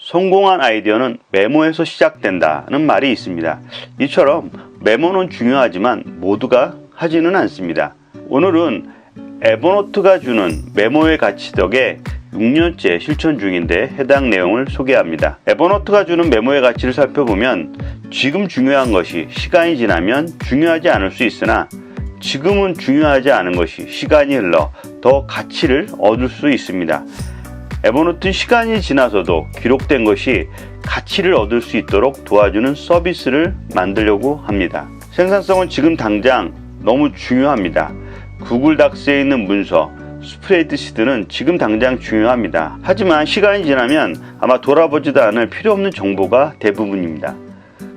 성공한 아이디어는 메모에서 시작된다는 말이 있습니다. 이처럼 메모는 중요하지만 모두가 하지는 않습니다. 오늘은 에버노트가 주는 메모의 가치 덕에 6년째 실천 중인데 해당 내용을 소개합니다. 에버노트가 주는 메모의 가치를 살펴보면 지금 중요한 것이 시간이 지나면 중요하지 않을 수 있으나 지금은 중요하지 않은 것이 시간이 흘러 더 가치를 얻을 수 있습니다. 에버노트는 시간이 지나서도 기록된 것이 가치를 얻을 수 있도록 도와주는 서비스를 만들려고 합니다. 생산성은 지금 당장 너무 중요합니다. 구글 닥스에 있는 문서, 스프레드시트는 지금 당장 중요합니다. 하지만 시간이 지나면 아마 돌아보지도 않을 필요 없는 정보가 대부분입니다.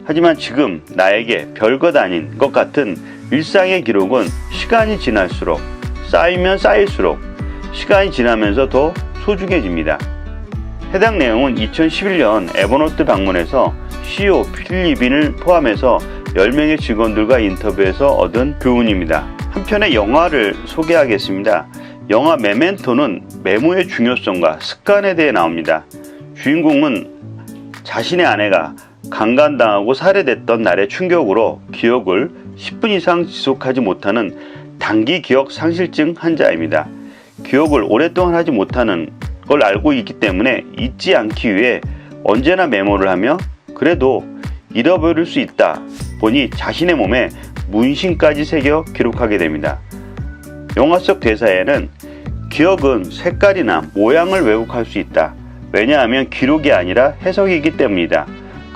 하지만 지금 나에게 별것 아닌 것 같은 일상의 기록은 시간이 지날수록 쌓이면 쌓일수록 시간이 지나면서 더 소중해집니다. 해당 내용은 2011년 에버노트 방문에서 CEO 필립빈을 포함해서 10명의 직원들과 인터뷰에서 얻은 교훈입니다. 한편의 영화를 소개하겠습니다. 영화 메멘토는 메모의 중요성과 습관에 대해 나옵니다. 주인공은 자신의 아내가 강간당하고 살해됐던 날의 충격으로 기억을 10분 이상 지속하지 못하는 단기 기억 상실증 환자입니다. 기억을 오랫동안 하지 못하는 걸 알고 있기 때문에 잊지 않기 위해 언제나 메모를 하며 그래도 잃어버릴 수 있다 보니 자신의 몸에 문신까지 새겨 기록하게 됩니다. 영화 속 대사에는 기억은 색깔이나 모양을 왜곡할 수 있다. 왜냐하면 기록이 아니라 해석이기 때문이다.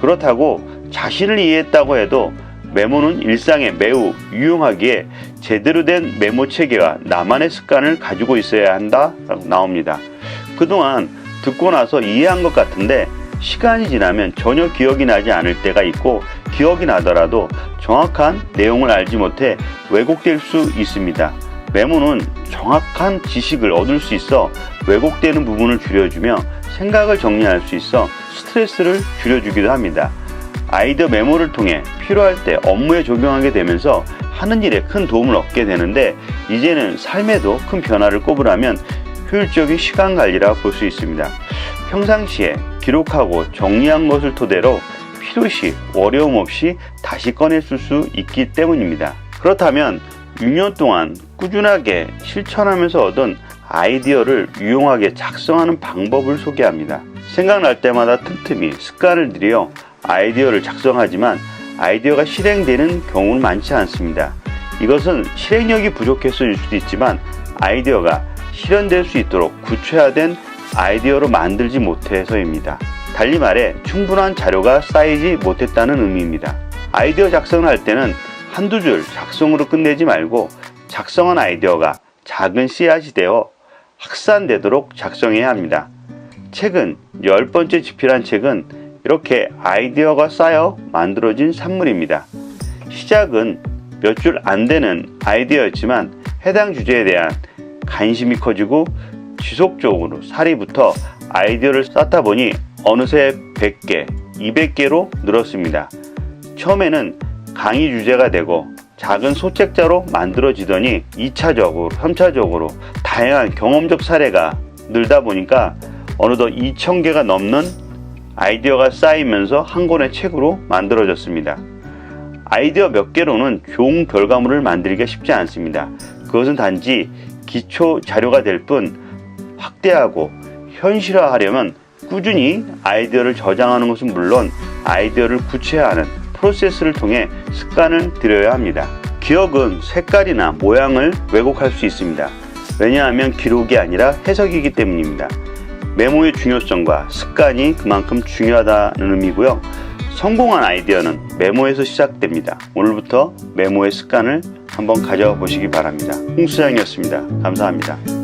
그렇다고 자신을 이해했다고 해도 메모는 일상에 매우 유용하기에 제대로 된 메모 체계와 나만의 습관을 가지고 있어야 한다라고 나옵니다. 그동안 듣고 나서 이해한 것 같은데 시간이 지나면 전혀 기억이 나지 않을 때가 있고 기억이 나더라도 정확한 내용을 알지 못해 왜곡될 수 있습니다. 메모는 정확한 지식을 얻을 수 있어 왜곡되는 부분을 줄여주며 생각을 정리할 수 있어 스트레스를 줄여주기도 합니다. 아이디어 메모를 통해 필요할 때 업무에 적용하게 되면서 하는 일에 큰 도움을 얻게 되는데 이제는 삶에도 큰 변화를 꼽으라면 효율적인 시간 관리라 볼 수 있습니다. 평상시에 기록하고 정리한 것을 토대로 필요시 어려움 없이 다시 꺼냈을 수 있기 때문입니다. 그렇다면 6년 동안 꾸준하게 실천하면서 얻은 아이디어를 유용하게 작성하는 방법을 소개합니다. 생각날 때마다 틈틈이 습관을 들여 아이디어를 작성하지만 아이디어가 실행되는 경우는 많지 않습니다. 이것은 실행력이 부족해서일 수도 있지만 아이디어가 실현될 수 있도록 구체화된 아이디어로 만들지 못해서입니다. 달리 말해 충분한 자료가 쌓이지 못했다는 의미입니다. 아이디어 작성을 할 때는 한두 줄 작성으로 끝내지 말고 작성한 아이디어가 작은 씨앗이 되어 확산되도록 작성해야 합니다. 책은 10번째 집필한 책은 이렇게 아이디어가 쌓여 만들어진 산물입니다. 시작은 몇 줄 안 되는 아이디어였지만 해당 주제에 대한 관심이 커지고 지속적으로 살이 붙어 아이디어를 쌓다 보니 어느새 100개, 200개로 늘었습니다. 처음에는 강의 주제가 되고 작은 소책자로 만들어지더니 2차적으로, 3차적으로 다양한 경험적 사례가 늘다 보니까 어느덧 2000개가 넘는 아이디어가 쌓이면서 한 권의 책으로 만들어졌습니다. 아이디어 몇 개로는 좋은 결과물을 만들기가 쉽지 않습니다. 그것은 단지 기초 자료가 될 뿐 확대하고 현실화하려면 꾸준히 아이디어를 저장하는 것은 물론 아이디어를 구체화하는 프로세스를 통해 습관을 들여야 합니다. 기억은 색깔이나 모양을 왜곡할 수 있습니다. 왜냐하면 기록이 아니라 해석이기 때문입니다. 메모의 중요성과 습관이 그만큼 중요하다는 의미고요. 성공한 아이디어는 메모에서 시작됩니다. 오늘부터 메모의 습관을 한번 가져보시기 바랍니다. 홍수장이었습니다. 감사합니다.